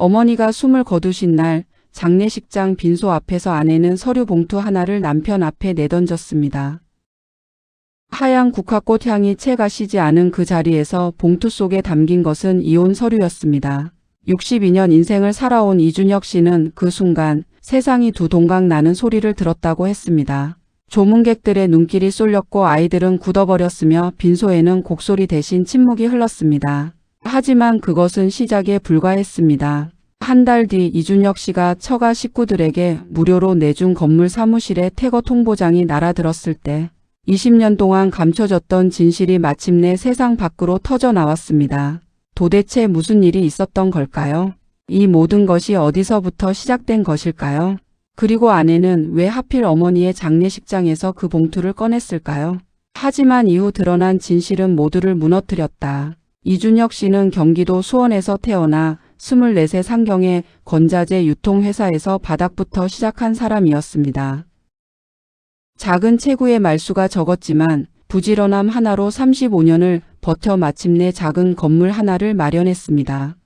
어머니가 숨을 거두신 날 장례식장 빈소 앞에서 아내는 서류 봉투 하나를 남편 앞에 내던졌습니다. 하얀 국화꽃 향이 채 가시지 않은 그 자리에서 봉투 속에 담긴 것은 이혼 서류였습니다. 62년 인생을 살아온 이준혁 씨는 그 순간 세상이 두 동강 나는 소리를 들었다고 했습니다. 조문객들의 눈길이 쏠렸고 아이들은 굳어버렸으며 빈소에는 곡소리 대신 침묵이 흘렀습니다. 하지만 그것은 시작에 불과했습니다. 한 달 뒤 이준혁 씨가 처가 식구들에게 무료로 내준 건물 사무실에 퇴거 통보장이 날아들었을 때 20년 동안 감춰졌던 진실이 마침내 세상 밖으로 터져 나왔습니다. 도대체 무슨 일이 있었던 걸까요? 이 모든 것이 어디서부터 시작된 것일까요? 그리고 아내는 왜 하필 어머니의 장례식장에서 그 봉투를 꺼냈을까요? 하지만 이후 드러난 진실은 모두를 무너뜨렸다. 이준혁 씨는 경기도 수원에서 태어나 24세 상경의 건자재 유통회사에서 바닥부터 시작한 사람이었습니다. 작은 체구의 말수가 적었지만 부지런함 하나로 35년을 버텨 마침내 작은 건물 하나를 마련했습니다.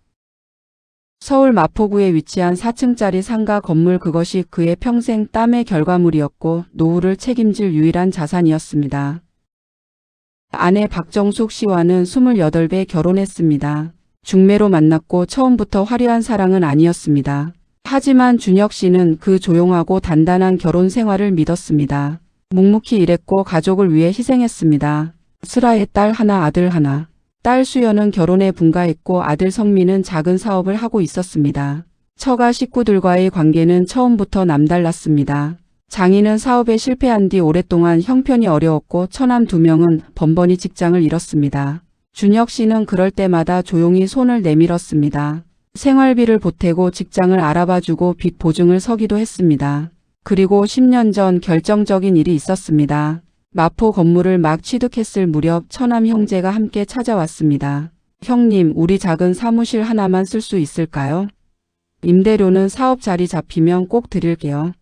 서울 마포구에 위치한 4층짜리 상가 건물, 그것이 그의 평생 땀의 결과물이었고 노후를 책임질 유일한 자산이었습니다. 아내 박정숙 씨와는 28배 결혼했습니다. 중매로 만났고 처음부터 화려한 사랑은 아니었습니다. 하지만 준혁 씨는 그 조용하고 단단한 결혼 생활을 믿었습니다. 묵묵히 일했고 가족을 위해 희생했습니다. 슬아의 딸 하나, 아들 하나. 딸 수연은 결혼에 분가했고 아들 성민은 작은 사업을 하고 있었습니다. 처가 식구들과의 관계는 처음부터 남달랐습니다. 장인은 사업에 실패한 뒤 오랫동안 형편이 어려웠고 처남 2명은 번번이 직장을 잃었습니다. 준혁 씨는 그럴 때마다 조용히 손을 내밀었습니다. 생활비를 보태고 직장을 알아봐주고 빚 보증을 서기도 했습니다. 그리고 10년 전 결정적인 일이 있었습니다. 마포 건물을 막 취득했을 무렵 처남 형제가 함께 찾아왔습니다. 형님, 우리 작은 사무실 하나만 쓸 수 있을까요? 임대료는 사업 자리 잡히면 꼭 드릴게요.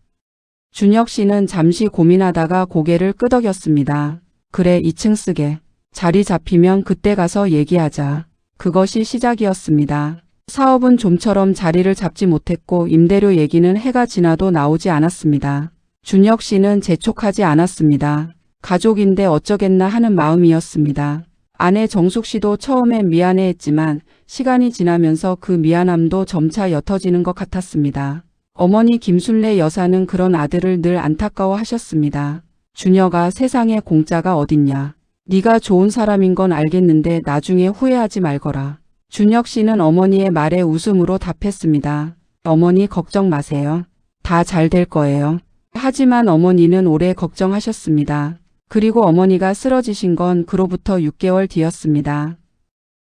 준혁 씨는 잠시 고민하다가 고개를 끄덕였습니다. 그래, 2층 쓰게. 자리 잡히면 그때 가서 얘기하자. 그것이 시작이었습니다. 사업은 좀처럼 자리를 잡지 못했고 임대료 얘기는 해가 지나도 나오지 않았습니다. 준혁 씨는 재촉하지 않았습니다. 가족인데 어쩌겠나 하는 마음이었습니다. 아내 정숙 씨도 처음엔 미안해했지만 시간이 지나면서 그 미안함도 점차 옅어지는 것 같았습니다. 어머니 김순례 여사는 그런 아들을 늘 안타까워하셨습니다. 준혁아, 세상에 공짜가 어딨냐. 네가 좋은 사람인 건 알겠는데 나중에 후회하지 말거라. 준혁 씨는 어머니의 말에 웃음으로 답했습니다. 어머니 걱정 마세요. 다 잘 될 거예요. 하지만 어머니는 오래 걱정하셨습니다. 그리고 어머니가 쓰러지신 건 그로부터 6개월 뒤였습니다.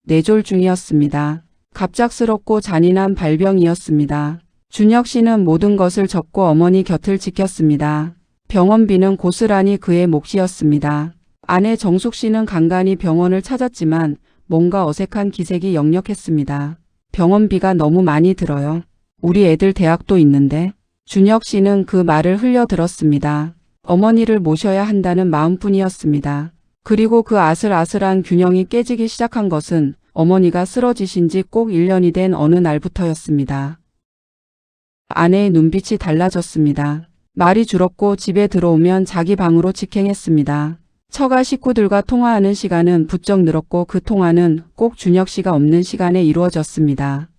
뇌졸 중이었습니다. 갑작스럽고 잔인한 발병이었습니다. 준혁 씨는 모든 것을 접고 어머니 곁을 지켰습니다. 병원비는 고스란히 그의 몫이었습니다. 아내 정숙 씨는 간간히 병원을 찾았지만 뭔가 어색한 기색이 역력했습니다. 병원비가 너무 많이 들어요. 우리 애들 대학도 있는데. 준혁 씨는 그 말을 흘려들었습니다. 어머니를 모셔야 한다는 마음뿐이었습니다. 그리고 그 아슬아슬한 균형이 깨지기 시작한 것은 어머니가 쓰러지신 지 꼭 1년이 된 어느 날부터였습니다. 아내의 눈빛이 달라졌습니다. 말이 줄었고 집에 들어오면 자기 방으로 직행했습니다. 처가 식구들과 통화하는 시간은 부쩍 늘었고 그 통화는 꼭 준혁 씨가 없는 시간에 이루어졌습니다.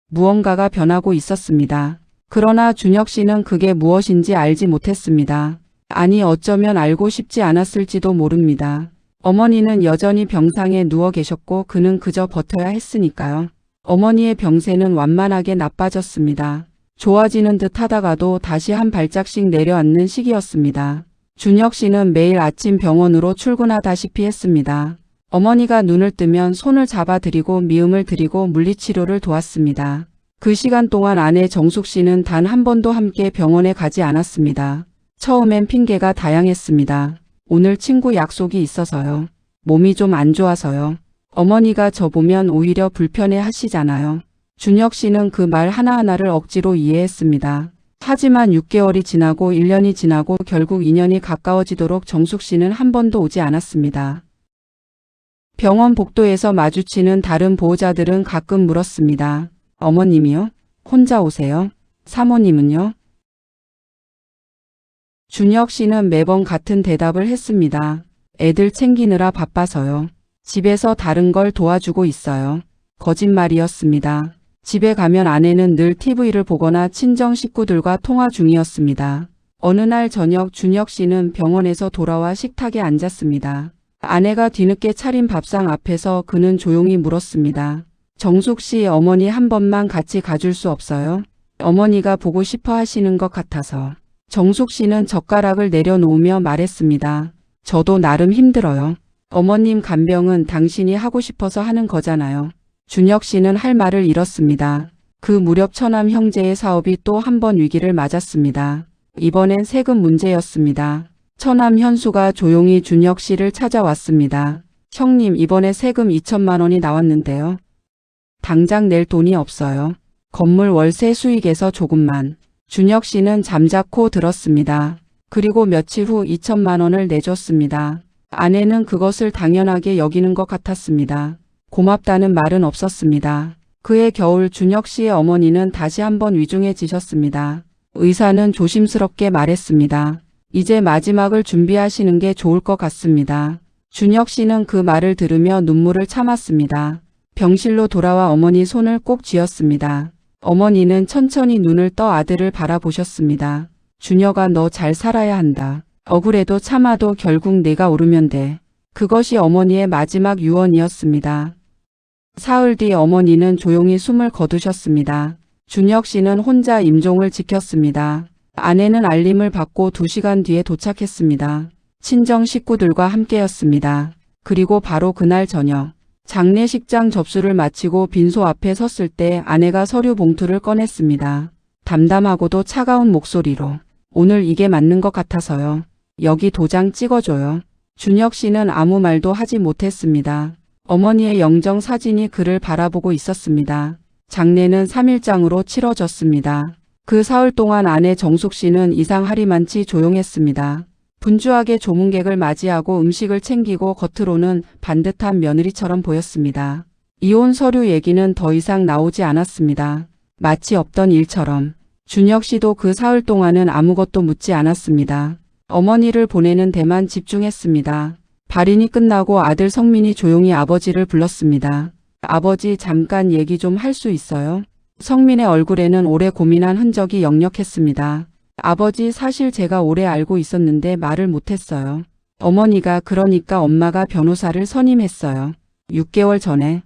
무언가가 변하고 있었습니다. 그러나 준혁 씨는 그게 무엇인지 알지 못했습니다. 아니, 어쩌면 알고 싶지 않았을지도 모릅니다. 어머니는 여전히 병상에 누워 계셨고 그는 그저 버텨야 했으니까요. 어머니의 병세는 완만하게 나빠졌습니다. 좋아지는 듯 하다가도 다시 한 발짝씩 내려앉는 시기였습니다. 준혁 씨는 매일 아침 병원으로 출근하다시피 했습니다. 어머니가 눈을 뜨면 손을 잡아드리고 미움을 드리고 물리치료를 도왔습니다. 그 시간 동안 아내 정숙 씨는 단 한 번도 함께 병원에 가지 않았습니다. 처음엔 핑계가 다양했습니다. 오늘 친구 약속이 있어서요. 몸이 좀 안 좋아서요. 어머니가 저 보면 오히려 불편해 하시잖아요. 준혁 씨는 그 말 하나하나를 억지로 이해했습니다. 하지만 6개월이 지나고 1년이 지나고 결국 2년이 가까워지도록 정숙 씨는 한 번도 오지 않았습니다. 병원 복도에서 마주치는 다른 보호자들은 가끔 물었습니다. 어머님이요? 혼자 오세요? 사모님은요? 준혁 씨는 매번 같은 대답을 했습니다. 애들 챙기느라 바빠서요. 집에서 다른 걸 도와주고 있어요. 거짓말이었습니다. 집에 가면 아내는 늘 TV를 보거나 친정 식구들과 통화 중이었습니다. 어느 날 저녁 준혁 씨는 병원에서 돌아와 식탁에 앉았습니다. 아내가 뒤늦게 차린 밥상 앞에서 그는 조용히 물었습니다. 정숙 씨, 어머니 한 번만 같이 가줄 수 없어요? 어머니가 보고 싶어 하시는 것 같아서. 정숙 씨는 젓가락을 내려놓으며 말했습니다. 저도 나름 힘들어요. 어머님 간병은 당신이 하고 싶어서 하는 거잖아요. 준혁 씨는 할 말을 잃었습니다. 그 무렵 처남 형제의 사업이 또 한 번 위기를 맞았습니다. 이번엔 세금 문제였습니다. 처남 현수가 조용히 준혁 씨를 찾아왔습니다. 형님, 이번에 세금 2천만 원이 나왔는데요. 당장 낼 돈이 없어요. 건물 월세 수익에서 조금만. 준혁 씨는 잠자코 들었습니다. 그리고 며칠 후 2천만 원을 내줬습니다. 아내는 그것을 당연하게 여기는 것 같았습니다. 고맙다는 말은 없었습니다. 그해 겨울 준혁 씨의 어머니는 다시 한번 위중해지셨습니다. 의사는 조심스럽게 말했습니다. 이제 마지막을 준비하시는 게 좋을 것 같습니다. 준혁 씨는 그 말을 들으며 눈물을 참았습니다. 병실로 돌아와 어머니 손을 꼭 쥐었습니다. 어머니는 천천히 눈을 떠 아들을 바라보셨습니다. 준혁아, 너 잘 살아야 한다. 억울해도 참아도 결국 내가 오르면 돼. 그것이 어머니의 마지막 유언이었습니다. 사흘 뒤 어머니는 조용히 숨을 거두셨습니다. 준혁 씨는 혼자 임종을 지켰습니다. 아내는 알림을 받고 2시간 뒤에 도착했습니다. 친정 식구들과 함께였습니다. 그리고 바로 그날 저녁, 장례식장 접수를 마치고 빈소 앞에 섰을 때 아내가 서류 봉투를 꺼냈습니다. 담담하고도 차가운 목소리로, 오늘 이게 맞는 것 같아서요. 여기 도장 찍어줘요. 준혁 씨는 아무 말도 하지 못했습니다. 어머니의 영정 사진이 그를 바라보고 있었습니다. 장례는 3일장으로 치러졌습니다. 그 사흘 동안 아내 정숙 씨는 이상하리만치 조용했습니다. 분주하게 조문객을 맞이하고 음식을 챙기고 겉으로는 반듯한 며느리처럼 보였습니다. 이혼 서류 얘기는 더 이상 나오지 않았습니다. 마치 없던 일처럼. 준혁 씨도 그 사흘 동안은 아무것도 묻지 않았습니다. 어머니를 보내는 데만 집중했습니다. 발인이 끝나고 아들 성민이 조용히 아버지를 불렀습니다. 아버지, 잠깐 얘기 좀 할 수 있어요? 성민의 얼굴에는 오래 고민한 흔적이 역력했습니다. 아버지, 사실 제가 오래 알고 있었는데 말을 못했어요. 어머니가 그러니까 엄마가 변호사를 선임했어요. 6개월 전에.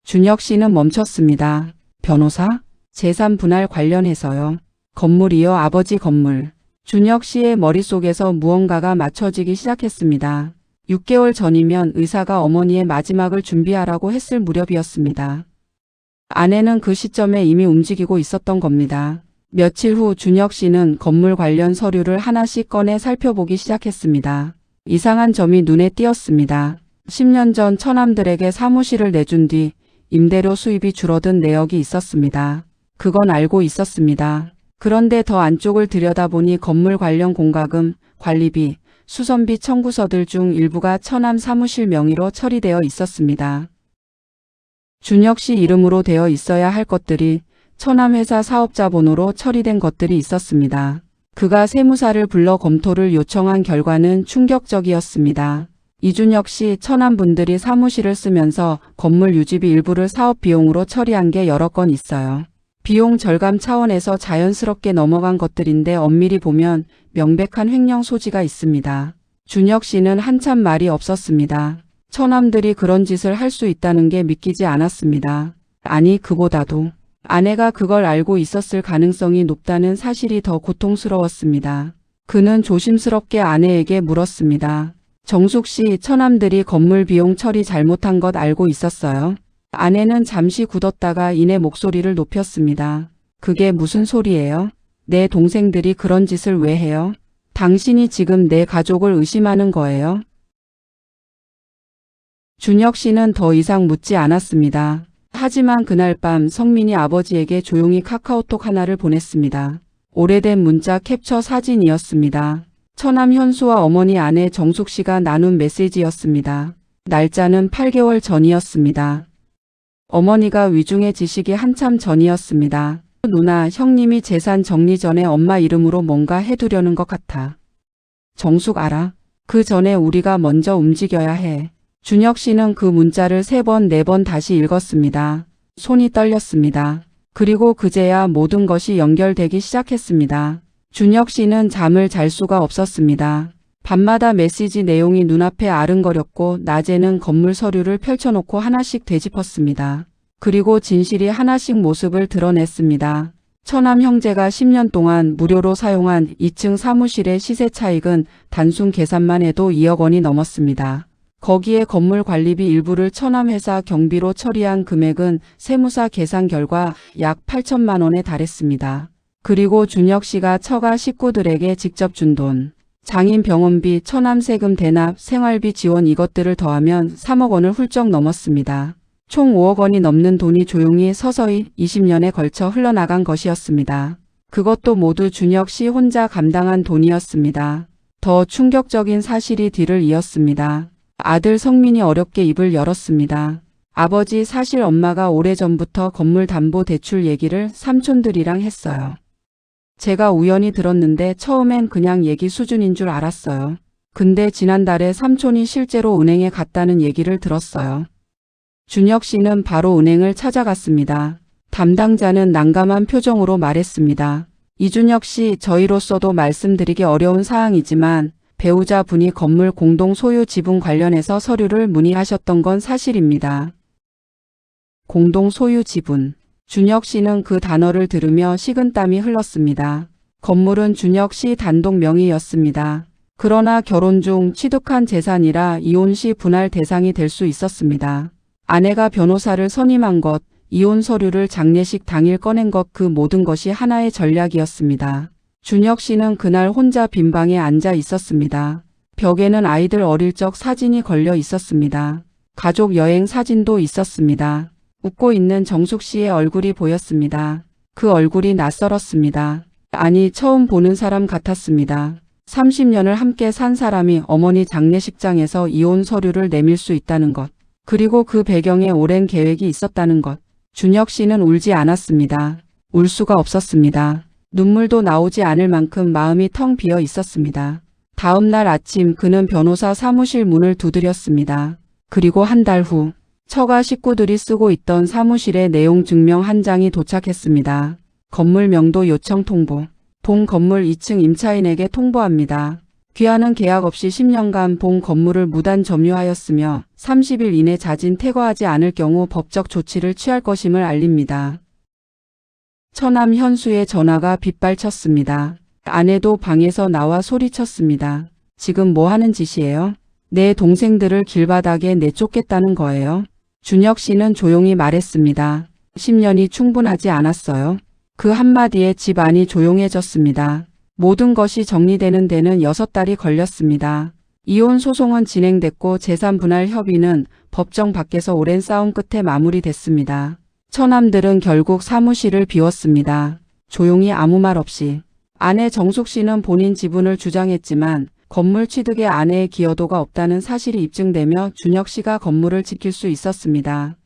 준혁 씨는 멈췄습니다. 변호사? 재산 분할 관련해서요. 건물이요, 아버지 건물. 준혁 씨의 머릿속에서 무언가가 맞춰지기 시작했습니다. 6개월 전이면 의사가 어머니의 마지막을 준비하라고 했을 무렵이었습니다. 아내는 그 시점에 이미 움직이고 있었던 겁니다. 며칠 후 준혁 씨는 건물 관련 서류를 하나씩 꺼내 살펴보기 시작했습니다. 이상한 점이 눈에 띄었습니다. 10년 전 처남들에게 사무실을 내준 뒤 임대료 수입이 줄어든 내역이 있었습니다. 그건 알고 있었습니다. 그런데 더 안쪽을 들여다보니 건물 관련 공과금, 관리비, 수선비 청구서들 중 일부가 처남 사무실 명의로 처리되어 있었습니다. 준혁 씨 이름으로 되어 있어야 할 것들이 처남 회사 사업자 번호로 처리된 것들이 있었습니다. 그가 세무사를 불러 검토를 요청한 결과는 충격적이었습니다. 이준혁 씨, 처남 분들이 사무실을 쓰면서 건물 유지비 일부를 사업 비용으로 처리한 게 여러 건 있어요. 비용 절감 차원에서 자연스럽게 넘어간 것들인데 엄밀히 보면 명백한 횡령 소지가 있습니다. 준혁 씨는 한참 말이 없었습니다. 처남들이 그런 짓을 할 수 있다는 게 믿기지 않았습니다. 아니, 그보다도 아내가 그걸 알고 있었을 가능성이 높다는 사실이 더 고통스러웠습니다. 그는 조심스럽게 아내에게 물었습니다. 정숙 씨, 처남들이 건물 비용 처리 잘못한 것 알고 있었어요? 아내는 잠시 굳었다가 이내 목소리를 높였습니다. 그게 무슨 소리예요? 내 동생들이 그런 짓을 왜 해요? 당신이 지금 내 가족을 의심하는 거예요? 준혁 씨는 더 이상 묻지 않았습니다. 하지만 그날 밤 성민이 아버지에게 조용히 카카오톡 하나를 보냈습니다. 오래된 문자 캡처 사진이었습니다. 처남 현수와 어머니 아내 정숙 씨가 나눈 메시지였습니다. 날짜는 8개월 전이었습니다. 어머니가 위중해지시기 한참 전이었습니다. 누나, 형님이 재산 정리 전에 엄마 이름으로 뭔가 해두려는 것 같아. 정숙 알아? 그 전에 우리가 먼저 움직여야 해. 준혁 씨는 그 문자를 3번, 4번 다시 읽었습니다. 손이 떨렸습니다. 그리고 그제야 모든 것이 연결되기 시작했습니다. 준혁 씨는 잠을 잘 수가 없었습니다. 밤마다 메시지 내용이 눈앞에 아른거렸고 낮에는 건물 서류를 펼쳐놓고 하나씩 되짚었습니다. 그리고 진실이 하나씩 모습을 드러냈습니다. 처남 형제가 10년 동안 무료로 사용한 2층 사무실의 시세 차익은 단순 계산만 해도 2억 원이 넘었습니다. 거기에 건물 관리비 일부를 처남 회사 경비로 처리한 금액은 세무사 계산 결과 약 8천만 원에 달했습니다. 그리고 준혁 씨가 처가 식구들에게 직접 준 돈, 장인 병원비, 처남 세금 대납, 생활비 지원 이것들을 더하면 3억 원을 훌쩍 넘었습니다. 총 5억 원이 넘는 돈이 조용히 서서히 20년에 걸쳐 흘러나간 것이었습니다. 그것도 모두 준혁 씨 혼자 감당한 돈이었습니다. 더 충격적인 사실이 뒤를 이었습니다. 아들 성민이 어렵게 입을 열었습니다. 아버지, 사실 엄마가 오래전부터 건물 담보 대출 얘기를 삼촌들이랑 했어요. 제가 우연히 들었는데 처음엔 그냥 얘기 수준인 줄 알았어요. 근데 지난달에 삼촌이 실제로 은행에 갔다는 얘기를 들었어요. 준혁 씨는 바로 은행을 찾아갔습니다. 담당자는 난감한 표정으로 말했습니다. 이준혁 씨, 저희로서도 말씀드리기 어려운 사항이지만 배우자분이 건물 공동 소유 지분 관련해서 서류를 문의하셨던 건 사실입니다. 공동 소유 지분. 준혁 씨는 그 단어를 들으며 식은땀이 흘렀습니다. 건물은 준혁 씨 단독 명의였습니다. 그러나 결혼 중 취득한 재산이라 이혼 시 분할 대상이 될 수 있었습니다. 아내가 변호사를 선임한 것, 이혼 서류를 장례식 당일 꺼낸 것, 그 모든 것이 하나의 전략이었습니다. 준혁 씨는 그날 혼자 빈 방에 앉아 있었습니다. 벽에는 아이들 어릴 적 사진이 걸려 있었습니다. 가족 여행 사진도 있었습니다. 웃고 있는 정숙 씨의 얼굴이 보였습니다. 그 얼굴이 낯설었습니다. 아니, 처음 보는 사람 같았습니다. 30년을 함께 산 사람이 어머니 장례식장에서 이혼 서류를 내밀 수 있다는 것. 그리고 그 배경에 오랜 계획이 있었다는 것. 준혁 씨는 울지 않았습니다. 울 수가 없었습니다. 눈물도 나오지 않을 만큼 마음이 텅 비어 있었습니다. 다음 날 아침 그는 변호사 사무실 문을 두드렸습니다. 그리고 한 달 후 처가 식구들이 쓰고 있던 사무실에 내용 증명 한 장이 도착했습니다. 건물 명도 요청 통보. 본 건물 2층 임차인에게 통보합니다. 귀하는 계약 없이 10년간 본 건물을 무단 점유하였으며 30일 이내 자진 퇴거하지 않을 경우 법적 조치를 취할 것임을 알립니다. 처남 현수의 전화가 빗발쳤습니다. 아내도 방에서 나와 소리쳤습니다. 지금 뭐 하는 짓이에요? 내 동생들을 길바닥에 내쫓겠다는 거예요? 준혁 씨는 조용히 말했습니다. 10년이 충분하지 않았어요. 그 한마디에 집안이 조용해졌습니다. 모든 것이 정리되는 데는 6달이 걸렸습니다. 이혼 소송은 진행됐고 재산 분할 협의는 법정 밖에서 오랜 싸움 끝에 마무리됐습니다. 처남들은 결국 사무실을 비웠습니다. 조용히 아무 말 없이. 아내 정숙 씨는 본인 지분을 주장했지만 건물 취득에 아내의 기여도가 없다는 사실이 입증되며 준혁 씨가 건물을 지킬 수 있었습니다.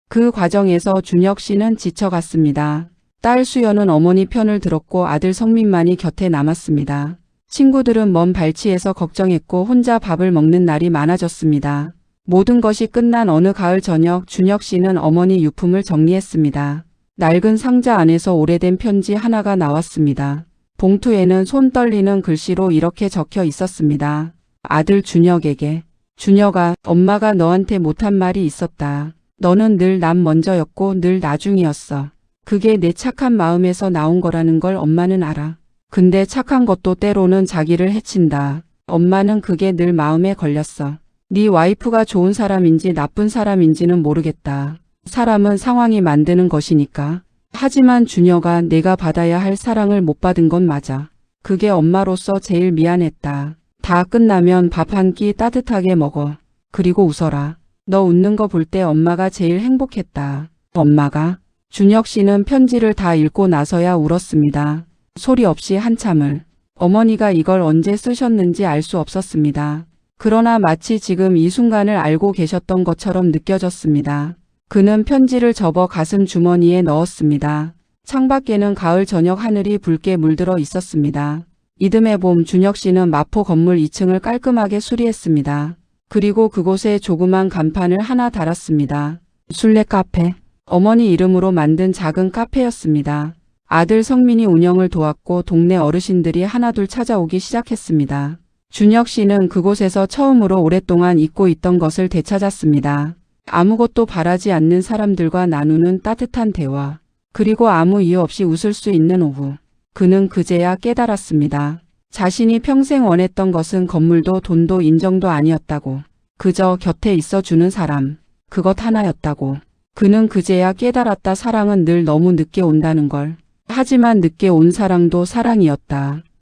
그 과정에서 준혁 씨는 지쳐갔습니다. 딸 수연은 어머니 편을 들었고 아들 성민만이 곁에 남았습니다. 친구들은 먼 발치에서 걱정했고 혼자 밥을 먹는 날이 많아졌습니다. 모든 것이 끝난 어느 가을 저녁 준혁 씨는 어머니 유품을 정리했습니다. 낡은 상자 안에서 오래된 편지 하나가 나왔습니다. 봉투에는 손 떨리는 글씨로 이렇게 적혀 있었습니다. 아들 준혁에게. 준혁아, 엄마가 너한테 못한 말이 있었다. 너는 늘 남 먼저였고 늘 나중이었어. 그게 내 착한 마음에서 나온 거라는 걸 엄마는 알아. 근데 착한 것도 때로는 자기를 해친다. 엄마는 그게 늘 마음에 걸렸어. 네 와이프가 좋은 사람인지 나쁜 사람인지는 모르겠다. 사람은 상황이 만드는 것이니까. 하지만 준혁아, 내가 받아야 할 사랑을 못 받은 건 맞아. 그게 엄마로서 제일 미안했다. 다 끝나면 밥 한 끼 따뜻하게 먹어. 그리고 웃어라. 너 웃는 거 볼 때 엄마가 제일 행복했다. 엄마가? 준혁 씨는 편지를 다 읽고 나서야 울었습니다. 소리 없이 한참을. 어머니가 이걸 언제 쓰셨는지 알 수 없었습니다. 그러나 마치 지금 이 순간을 알고 계셨던 것처럼 느껴졌습니다. 그는 편지를 접어 가슴 주머니에 넣었습니다. 창밖에는 가을 저녁 하늘이 붉게 물들어 있었습니다. 이듬해 봄 준혁 씨는 마포 건물 2층을 깔끔하게 수리했습니다. 그리고 그곳에 조그만 간판을 하나 달았습니다. 술래 카페. 어머니 이름으로 만든 작은 카페였습니다. 아들 성민이 운영을 도왔고 동네 어르신들이 하나둘 찾아오기 시작했습니다. 준혁 씨는 그곳에서 처음으로 오랫동안 잊고 있던 것을 되찾았습니다. 아무것도 바라지 않는 사람들과 나누는 따뜻한 대화. 그리고 아무 이유 없이 웃을 수 있는 오후. 그는 그제야 깨달았습니다. 자신이 평생 원했던 것은 건물도 돈도 인정도 아니었다고. 그저 곁에 있어주는 사람. 그것 하나였다고. 그는 그제야 깨달았다. 사랑은 늘 너무 늦게 온다는 걸. 하지만 늦게 온 사랑도 사랑이었다.